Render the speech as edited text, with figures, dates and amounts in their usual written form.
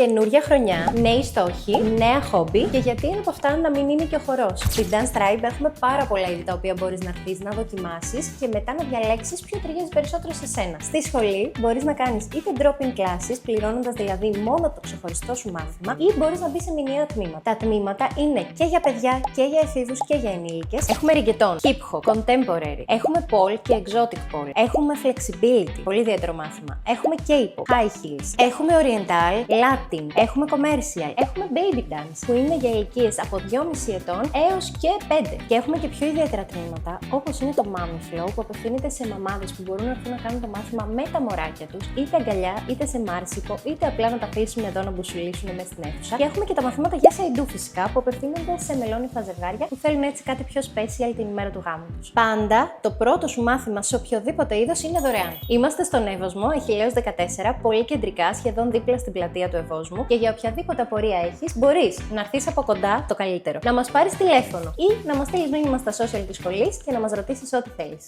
Καινούρια χρονιά, νέοι στόχοι, νέα χόμπι και γιατί ένα από αυτά να μην είναι και ο χορός. Στην Dance Tribe έχουμε πάρα πολλά είδη τα οποία μπορείς να έρθεις να δοκιμάσεις και μετά να διαλέξεις ποιο ταιριάζει περισσότερο σε σένα. Στη σχολή μπορείς να κάνεις είτε drop-in classes, πληρώνοντας δηλαδή μόνο το ξεχωριστό σου μάθημα, ή μπορείς να μπεις σε μηνιαία τμήματα. Τα τμήματα είναι και για παιδιά και για εφήβους και για ενήλικες. Έχουμε reggaeton, hip hop, contemporary, έχουμε pole και exotic pole, έχουμε flexibility, πολύ ιδιαίτερο μάθημα, έχουμε K-pop, high heels, έχουμε oriental, Latin, έχουμε commercial, έχουμε baby dance που είναι για ηλικίες από 2,5 ετών έως και 5. Και έχουμε και πιο ιδιαίτερα τμήματα όπως είναι το mommy flow που απευθύνεται σε μαμάδες που μπορούν να έρθουν να κάνουν το μάθημα με τα μωράκια τους, είτε αγκαλιά, είτε σε μάρσικο, είτε απλά να τα αφήσουν εδώ να μπουσουλήσουν μέσα στην αίθουσα. Και έχουμε και τα μαθήματα για σαϊντού φυσικά που απευθύνονται σε μελώνυφα ζευγάρια που θέλουν έτσι κάτι πιο special την ημέρα του γάμου τους. Πάντα το πρώτο σου μάθημα σε οποιοδήποτε είδος είναι δωρεάν. Είμαστε στον Εύωσμο, Αχιλλέως 14, πολύ κεντρικά, σχεδόν δίπλα στην πλατεία του Ευόσμου και για οποιαδήποτε απορία έχεις, μπορείς να έρθεις από κοντά, το καλύτερο, να μας πάρεις τηλέφωνο ή να μας στείλεις μήνυμα στα social της σχολής και να μας ρωτήσεις ό,τι θέλεις.